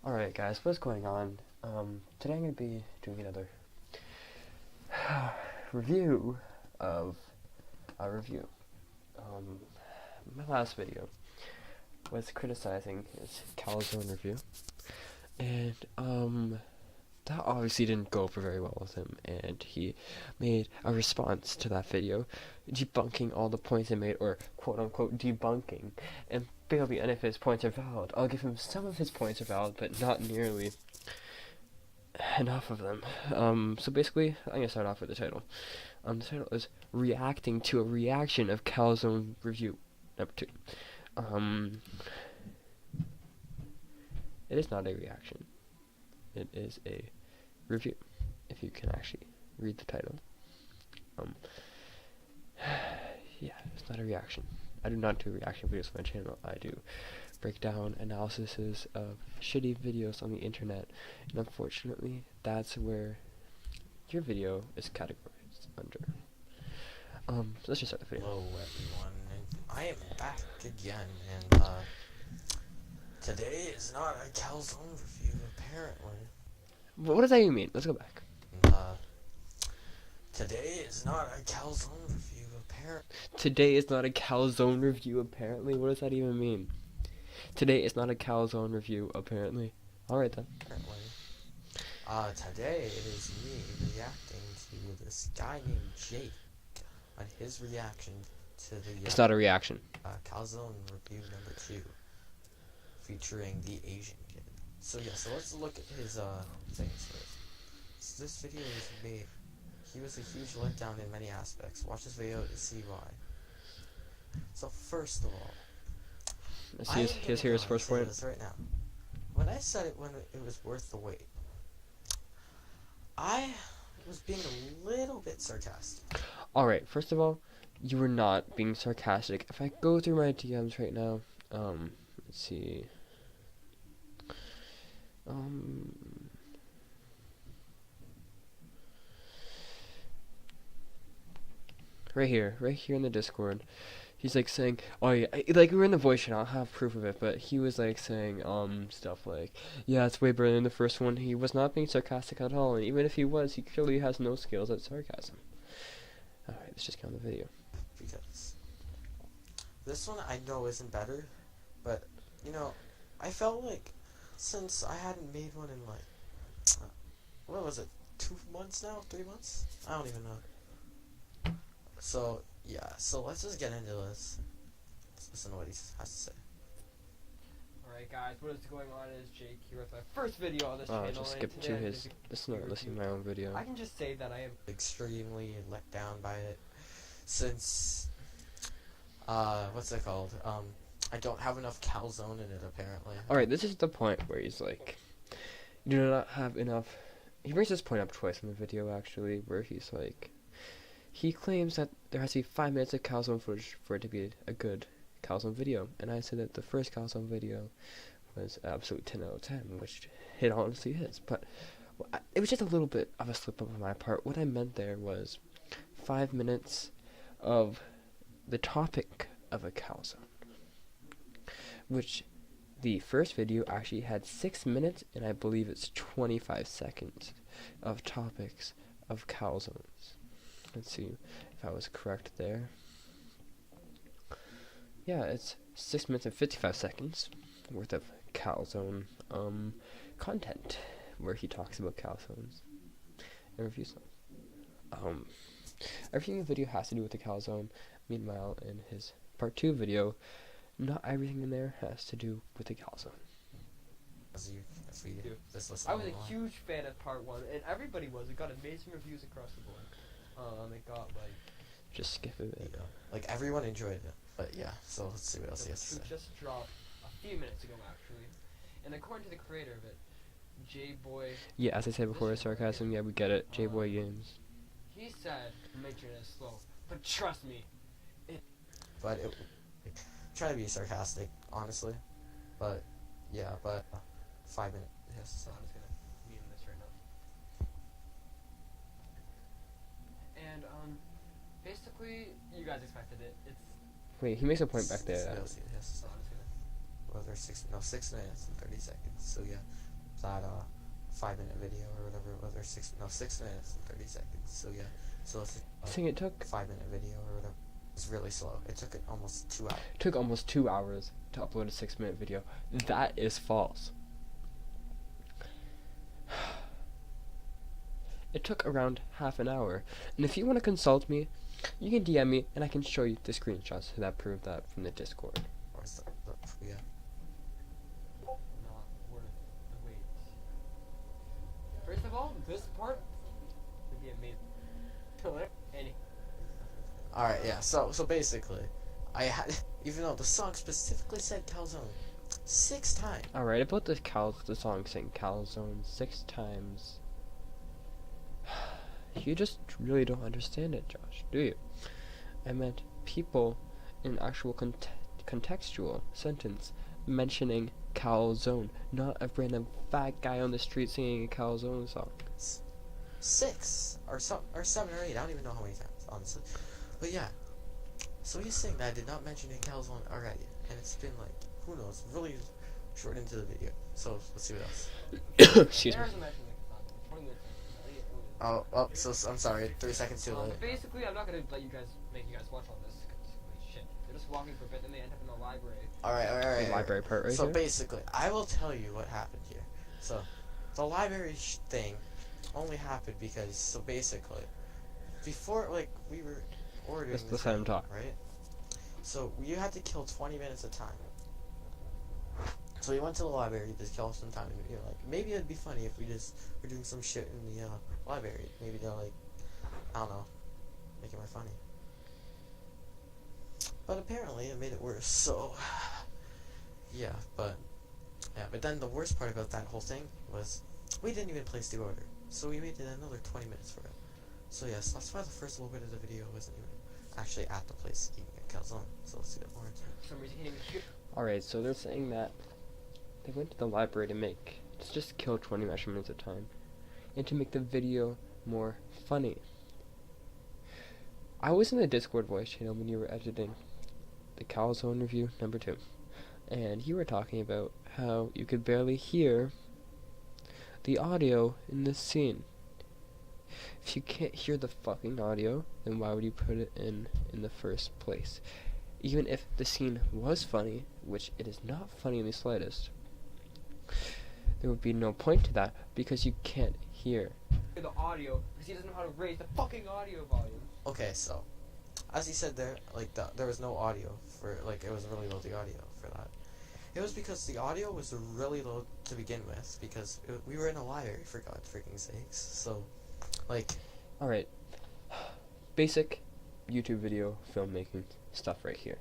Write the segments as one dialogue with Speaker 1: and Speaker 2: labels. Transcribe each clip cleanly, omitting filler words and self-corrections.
Speaker 1: Alright guys, what's going on? Today I'm going to be doing another review of a review. My last video was criticizing his Calzone review, and that obviously didn't go over very well with him, and he made a response to that video, debunking all the points I made, or quote-unquote debunking, and barely any of his points are valid. I'll give him some of his points are valid, but not nearly enough of them. So basically, I'm going to start off with the title. The title is Reacting to a Reaction of Calzone Review, number 2. It is not a reaction. It is a review, if you can actually read the title. Yeah, it's not a reaction. I do not do reaction videos on my channel. I do breakdown analyses of shitty videos on the internet, and unfortunately, that's where your video is categorized under. So let's just start the video.
Speaker 2: Hello everyone, and I am back again, and today is not a Calzone review, apparently.
Speaker 1: What does that even mean? Let's go back.
Speaker 2: Today is not a Calzone review, apparently.
Speaker 1: Today is not a Calzone review, apparently? What does that even mean? Today is not a Calzone review, apparently. Alright then.
Speaker 2: Apparently. Today it is me reacting to this guy named Jake on his reaction to the
Speaker 1: It's not a reaction.
Speaker 2: Calzone review number 2, featuring the Asian kid. So yeah, so let's look at his things first. So this video was made. He was a huge letdown in many aspects. Watch this video to see why. So first of all,
Speaker 1: Here's his first point.
Speaker 2: this right now. When I said it when it was worth the wait, I was being a little bit sarcastic.
Speaker 1: Alright, first of all, you were not being sarcastic. If I go through my DMs right now, let's see. Right here in the Discord, he's like saying, oh yeah, like we were in the voice channel, I don't have proof of it, but he was like saying, stuff like, yeah, it's way better than the first one. He was not being sarcastic at all, and even if he was, he clearly has no skills at sarcasm. Alright, let's just get on the video.
Speaker 2: Because this one I know isn't better, but, you know, I felt like since I hadn't made one in like, what was it, 2 months now? 3 months? I don't even know. So, yeah, so let's just get into this. Let's listen to what he has to say.
Speaker 3: Alright guys, what is going on is Jake here with my first video on this channel.
Speaker 1: Just skip to his, this is not listening to my own video.
Speaker 3: I can just say that I am
Speaker 2: Extremely let down by it, since, what's it called? I don't have enough Calzone in it, apparently.
Speaker 1: Alright, this is the point where he's like, you do not have enough. He brings this point up twice in the video, actually, where he's like, he claims that there has to be 5 minutes of Calzone footage for it to be a good Calzone video, and I said that the first Calzone video was absolute 10 out of 10, which it honestly is, but it was just a little bit of a slip up on my part. What I meant there was 5 minutes of the topic of a Calzone, which the first video actually had 6 minutes, and I believe it's 25 seconds of topics of Calzones. Let's see if I was correct there. Yeah, it's 6 minutes and 55 seconds worth of Calzone content, where he talks about Calzones and reviews them. Everything in the video has to do with the Calzone. Meanwhile, in his part 2 video, not everything in there has to do with the Calzone.
Speaker 3: I was a huge fan of part 1, and everybody was. It got amazing reviews across the board. It got like...
Speaker 1: Just skip it.
Speaker 2: Yeah. Like, everyone enjoyed it. But yeah, so let's see what else he has to say.
Speaker 3: Just dropped a few minutes ago, actually. And according to the creator of it, Jboy...
Speaker 1: Yeah, as I said before, sarcasm, yeah, we get it. Jboygames.
Speaker 3: He said, mention it slow, but trust me.
Speaker 2: But it... trying to be sarcastic, honestly. But, yeah, but... 5 minutes. Yes.
Speaker 3: So I'm just gonna mute this right now. And, basically, you guys expected it. It's...
Speaker 1: Wait, he makes a point back there.
Speaker 2: Yes.
Speaker 3: So I'm just gonna...
Speaker 2: Well, there's 6 minutes and 30 seconds. So yeah, that 5-minute video or whatever it was, or 6 minutes and 30 seconds. So yeah, so it's
Speaker 1: I think it took
Speaker 2: 5-minute video or whatever. It's really slow. It took almost 2 hours.
Speaker 1: took almost 2 hours to upload a 6-minute video. That is false. It took around half an hour. And if you want to consult me, you can DM me and I can show you the screenshots that prove that from the Discord.
Speaker 2: Or is yeah.
Speaker 3: Not worth the wait. First of all, this part would be amazing. Any.
Speaker 2: All right, yeah. So basically, I had, even though the song specifically said Calzone 6 times.
Speaker 1: Alright, about the song saying Calzone 6 times. You just really don't understand it, Josh, do you? I meant people in actual contextual sentence mentioning calzone, not a random fat guy on the street singing a calzone song.
Speaker 2: 6 or 7 or 8. I don't even know how many times, honestly. But yeah. So he's saying that I did not mention a calzone already, and it's been like, who knows, really short into the video. So let's see what else.
Speaker 1: Excuse me.
Speaker 3: There's a mention like 20 minutes.
Speaker 2: Oh, so I'm sorry. 3 seconds too late.
Speaker 3: Basically, I'm not gonna make you guys watch all this. 'Cause, holy shit, they're just walking for a bit, then they end up in the library.
Speaker 2: All right.
Speaker 1: The library part right
Speaker 2: So
Speaker 1: here.
Speaker 2: basically, I will tell you what happened here. So, the library thing only happened because, so basically, before, like, we were ordering
Speaker 1: Let's
Speaker 2: this
Speaker 1: let him
Speaker 2: game,
Speaker 1: talk.
Speaker 2: right? So, you had to kill 20 minutes of time. So we went to the library to kill some time, and you're like, maybe it'd be funny if we just were doing some shit in the library. Maybe they'll, like, I don't know, make it more funny. But apparently it made it worse, so yeah, but then the worst part about that whole thing was we didn't even place the order, so we waited another 20 minutes for it. So yes, that's why the first little bit of the video wasn't even actually at the place eating a calzone. So let's see that more.
Speaker 3: For some reason, he didn't shoot.
Speaker 1: Alright, so they're saying that they went to the library to just kill 20 measurements at a time, and to make the video more funny. I was in the Discord voice channel when you were editing the Calzone review number 2, and you were talking about how you could barely hear the audio in this scene. If you can't hear the fucking audio, then why would you put it in the first place? Even if the scene was funny, which it is not funny in the slightest, there would be no point to that because you can't hear.
Speaker 3: The audio, because he doesn't know how to raise the fucking audio volume.
Speaker 2: Okay, so as he said there, like there was no audio for, like, it was really low, the audio for that. It was because the audio was really low to begin with, because we were in a library, for God's freaking sakes. So, like,
Speaker 1: Alright, basic YouTube video filmmaking stuff right here.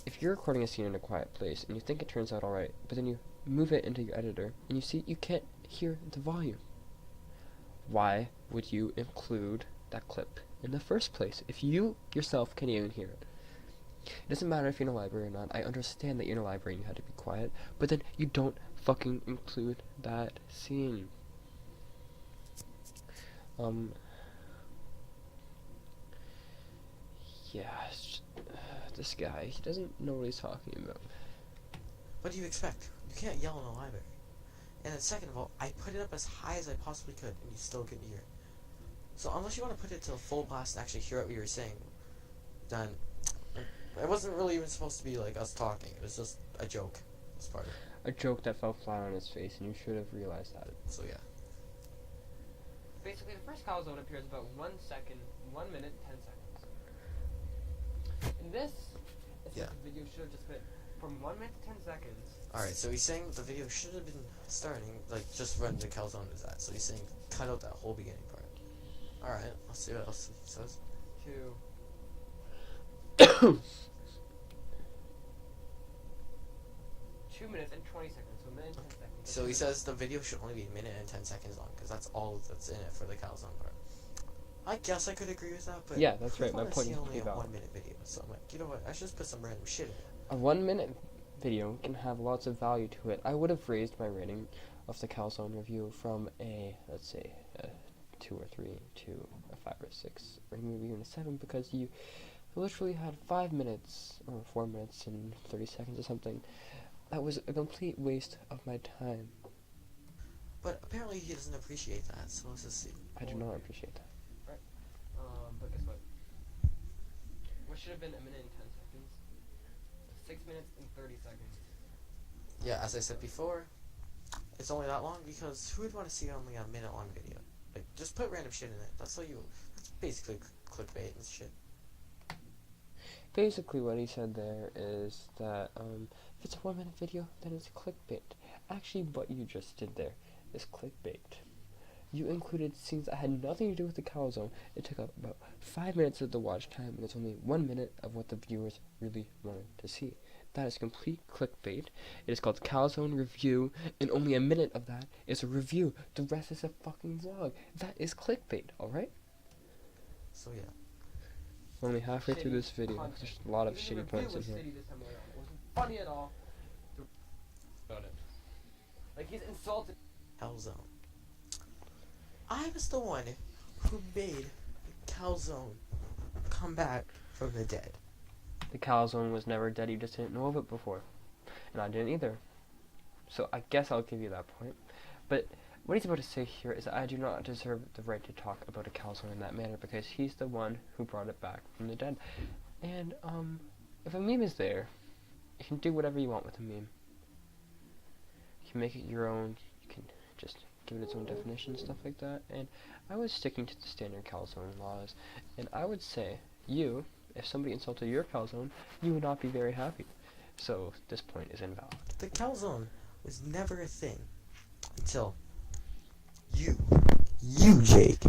Speaker 1: If you're recording a scene in a quiet place and you think it turns out alright, but then you move it into your editor and you see you can't hear the volume, why would you include that clip in the first place if you yourself can't even hear it? It doesn't matter if you're in a library or not. I understand that you're in a library and you had to be quiet, but then you don't fucking include that scene. Yeah, it's just, this guy, he doesn't know what he's talking about.
Speaker 2: what do you expect? You can't yell in a library. And then second of all, I put it up as high as I possibly could, and you still couldn't hear it. So unless you want to put it to a full blast and actually hear what you were saying, then it wasn't really even supposed to be like us talking. It was just a joke. This part of it.
Speaker 1: A joke that fell flat on his face, and you should have realized that.
Speaker 2: So yeah.
Speaker 3: Basically, the first calzone appears about 1 second, 1 minute, 10 seconds. In this, it's
Speaker 2: Yeah.
Speaker 3: like the video should have just been from 1 minute to 10 seconds.
Speaker 2: Alright, so he's saying the video should have been starting, like, just when the calzone is at. So he's saying cut out that whole beginning part. Alright, let's see what else he says.
Speaker 3: To 2 minutes and 20 seconds, so a minute and 10 seconds.
Speaker 2: So he says the video should only be a minute and 10 seconds long, because that's all that's in it for the calzone part. I guess I could agree with that, but
Speaker 1: Yeah, that's
Speaker 2: who
Speaker 1: right, my
Speaker 2: wanna
Speaker 1: point
Speaker 2: see
Speaker 1: is
Speaker 2: only a
Speaker 1: valid.
Speaker 2: 1 minute video. So I'm like, you know what? I should just put some random shit in it.
Speaker 1: A 1 minute video can have lots of value to it. I would have raised my rating of the Calzone review from a, let's say, a 2 or 3 to a 5 or 6, or maybe even a 7, because you literally had 5 minutes, or 4 minutes and 30 seconds or something, That was a complete waste of my time.
Speaker 2: But apparently he doesn't appreciate that, so let's just see.
Speaker 1: I do not appreciate that.
Speaker 3: But guess what? What should have been a minute and 10 seconds? 6 minutes and 30 seconds.
Speaker 2: Yeah, as I said before, it's only that long because who would want to see only a minute long video? Like, just put random shit in it. That's basically clickbait and shit.
Speaker 1: Basically what he said there is that if it's a 1 minute video, then it's clickbait. Actually, what you just did there is clickbait. You included scenes that had nothing to do with the Calzone. It took up about 5 minutes of the watch time, and it's only 1 minute of what the viewers really wanted to see. That is complete clickbait. It is called Calzone Review, and only a minute of that is a review. The rest is a fucking vlog. That is clickbait, alright?
Speaker 2: So yeah.
Speaker 1: We're only halfway through
Speaker 3: Shitty
Speaker 1: this video.
Speaker 3: content.
Speaker 1: There's a lot of
Speaker 3: Even the
Speaker 1: shitty
Speaker 3: review
Speaker 1: points in
Speaker 3: was
Speaker 1: here.
Speaker 3: shitty this time around. It wasn't funny at all. About it. Like, he's insulted.
Speaker 2: Calzone. I was the one who made Calzone come back from the dead.
Speaker 1: The Calzone was never dead, you just didn't know of it before. And I didn't either. So I guess I'll give you that point. But what he's about to say here is that I do not deserve the right to talk about a Calzone in that manner because he's the one who brought it back from the dead. And, if a meme is there, you can do whatever you want with a meme. You can make it your own, you can just give it its own definition, stuff like that. And I was sticking to the standard Calzone laws. And I would say, you, if somebody insulted your Calzone, you would not be very happy. So this point is invalid.
Speaker 2: The Calzone was never a thing until you, Jake,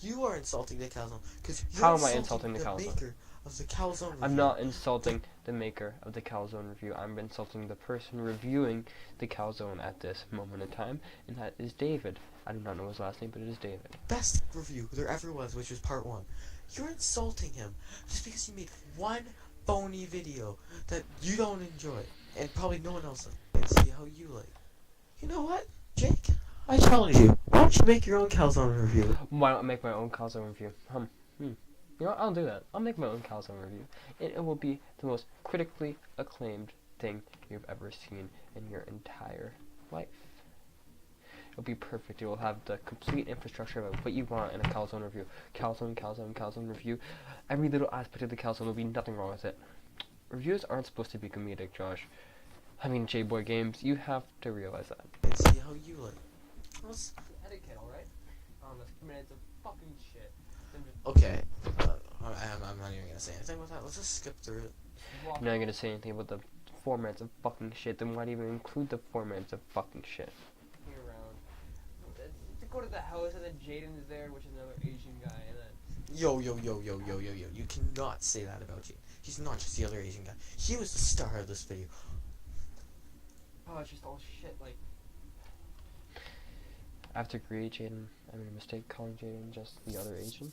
Speaker 2: you are insulting the Calzone because
Speaker 1: How am I insulting the Calzone?
Speaker 2: maker of the Calzone.
Speaker 1: I'm
Speaker 2: review.
Speaker 1: not insulting the maker of the Calzone review. I'm insulting the person reviewing the Calzone at this moment in time, and that is David. I do not know his last name, but it is David.
Speaker 2: Best review there ever was, which was part 1. You're insulting him just because he made one phony video that you don't enjoy, and probably no one else does. And see how you like. You know what, Jake? I challenge you. Why don't you make your own Calzone review?
Speaker 1: Why not make my own Calzone review? You know what? I'll do that. I'll make my own Calzone review. And it will be the most critically acclaimed thing you've ever seen in your entire life. It'll be perfect. It will have the complete infrastructure of what you want in a Calzone review. Calzone review. Every little aspect of the Calzone will be nothing wrong with it. Reviews aren't supposed to be comedic, Josh. I mean, Jboygames, you have to realize that.
Speaker 2: And see how you like.
Speaker 3: Etiquette, alright? A minutes of fucking shit. Then just
Speaker 2: Okay. I'm not even gonna say anything about that. Let's just skip through it.
Speaker 3: walk
Speaker 1: You're not gonna say anything about the 4 minutes of fucking shit, then why do you even include the 4 minutes of fucking shit?
Speaker 3: around. To go to the house and then Jaden is there, which is another Asian guy, and then
Speaker 2: Yo. You cannot say that about Jake. He's not just the other Asian guy. He was the star of this video.
Speaker 3: oh, it's just all shit. Like,
Speaker 1: I have to agree, Jaden. I made a mistake calling Jaden just the other Asian.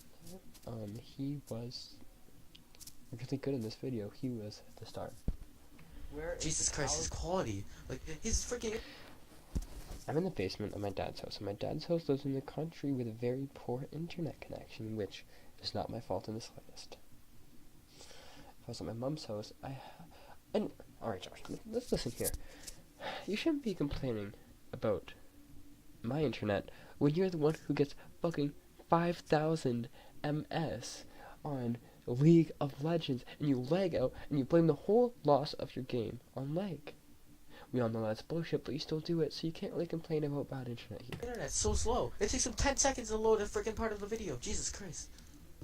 Speaker 1: He was really good in this video. He was the star.
Speaker 3: where is
Speaker 2: Jesus
Speaker 3: the
Speaker 2: Christ, his quality. Like, he's freaking...
Speaker 1: I'm in the basement of my dad's house, and my dad's house lives in the country with a very poor internet connection, which is not my fault in the slightest. If I was at my mom's house, alright, Josh, let's listen here. You shouldn't be complaining about my internet when you're the one who gets fucking 5,000 MS on League of Legends, and you lag out, and you blame the whole loss of your game on lag. We all know that's bullshit, but you still do it, so you can't really complain about bad internet here.
Speaker 2: Internet's so slow. It takes him 10 seconds to load a freaking part of the video. Jesus Christ.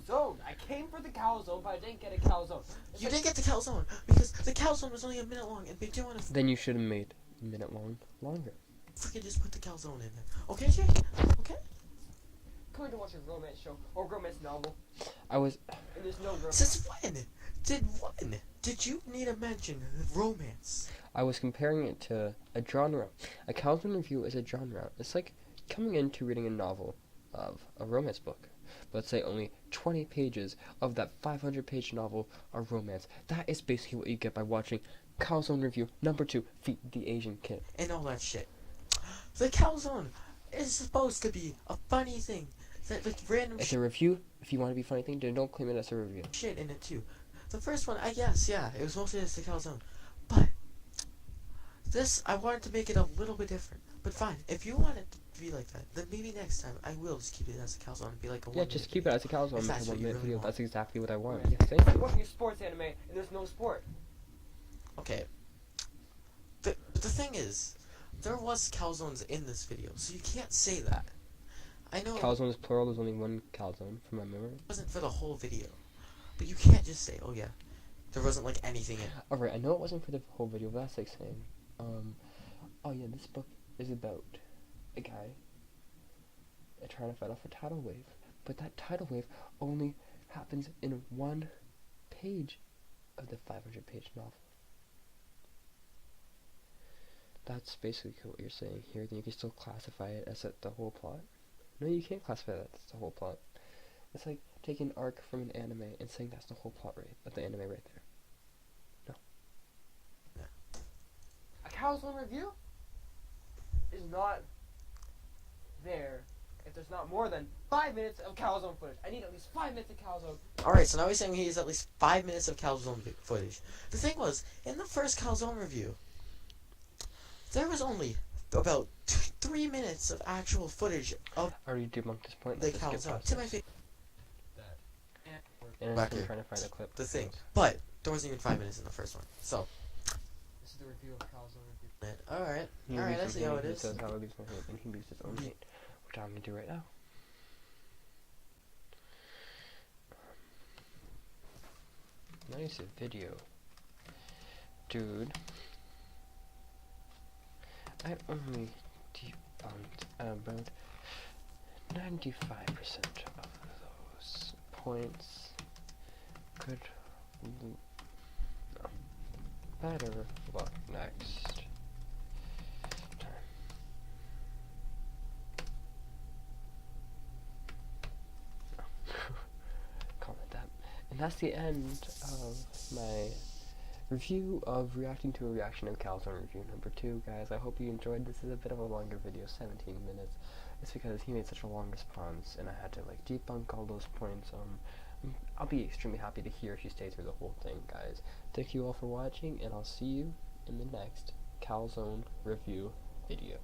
Speaker 3: zone? I came for the calzone, but I didn't get a calzone.
Speaker 2: You didn't get the Calzone because the Calzone was only a minute long, and they didn't want to
Speaker 1: Then you should have made a minute long longer.
Speaker 2: freaking just put the Calzone in there. Okay, Jake? Okay?
Speaker 3: Coming to watch a romance show or romance novel,
Speaker 1: I was...
Speaker 3: and there's no romance.
Speaker 2: Since when? Did you need to mention romance?
Speaker 1: I was comparing it to a genre. A Calzone review is a genre. It's like coming into reading a novel of a romance book. But let's say only 20 pages of that 500-page novel are romance. That is basically what you get by watching Calzone review number 2, Feed the Asian Kid.
Speaker 2: And all that shit. The Calzone is supposed to be a funny thing. That with random
Speaker 1: It's a review. If you want to be funny thing, then don't claim it as a review.
Speaker 2: shit in it too. The first one, I guess, yeah, it was mostly just the Calzone. But This, I wanted to make it a little bit different. But fine, if you want it to be like that, then maybe next time I will just keep it as a Calzone and be like a
Speaker 1: Yeah, just keep it as a Calzone
Speaker 2: If
Speaker 1: as
Speaker 2: that's
Speaker 1: a
Speaker 2: what
Speaker 1: 1
Speaker 2: you
Speaker 1: minute
Speaker 2: really
Speaker 1: video.
Speaker 2: want.
Speaker 1: That's exactly what I want.
Speaker 3: Man,
Speaker 1: Yeah,
Speaker 3: it's
Speaker 1: thank
Speaker 3: like
Speaker 1: you.
Speaker 3: watching a sports anime and there's no sport.
Speaker 2: Okay. But the thing is, there was calzones in this video, so you can't say that. I know
Speaker 1: Calzone is plural. There's only one calzone from my memory.
Speaker 2: it wasn't for the whole video, but you can't just say, "Oh yeah, there wasn't like anything in."
Speaker 1: Alright, I know it wasn't for the whole video, but that's like saying, oh yeah, this book is about a guy trying to fight off a tidal wave, but that tidal wave only happens in one page of the 500-page novel. That's basically what you're saying here. Then you can still classify it as the whole plot. No, you can't classify that as the whole plot. It's like taking an arc from an anime and saying that's the whole plot of the anime right there.
Speaker 3: A Calzone review is not there if there's not more than 5 minutes of Calzone footage. I need at least 5 minutes of Calzone.
Speaker 2: Alright, so now he's saying he has at least 5 minutes of calzone footage. The thing was, in the first calzone review, there was only about 3 minutes of actual footage of
Speaker 1: I already debunked this point.
Speaker 2: the
Speaker 1: Let's just skip
Speaker 2: calzone.
Speaker 1: past
Speaker 2: To my
Speaker 1: this.
Speaker 2: face,
Speaker 1: And
Speaker 2: Back
Speaker 1: I'm still
Speaker 2: here.
Speaker 1: trying to find a clip.
Speaker 2: the thing. But there wasn't even 5 minutes in the first one. So,
Speaker 3: This is the review of Calzone review.
Speaker 2: alright.
Speaker 1: He
Speaker 2: Alright, I
Speaker 1: leaves
Speaker 2: see
Speaker 1: his
Speaker 2: how
Speaker 1: name,
Speaker 2: it
Speaker 1: he
Speaker 2: is.
Speaker 1: says how he leaves my name, and he leaves his own name, which I'm going to do right now. Nice video. Dude. I only debunked about 95% of those points. Good no. Better luck next time. Call it that. And that's the end of my review of reacting to a reaction of Calzone review number 2, guys. I hope you enjoyed. This is a bit of a longer video, 17 minutes. It's because he made such a long response, and I had to like debunk all those points. I'll be extremely happy to hear if you stay through the whole thing, guys. Thank you all for watching, and I'll see you in the next Calzone review video.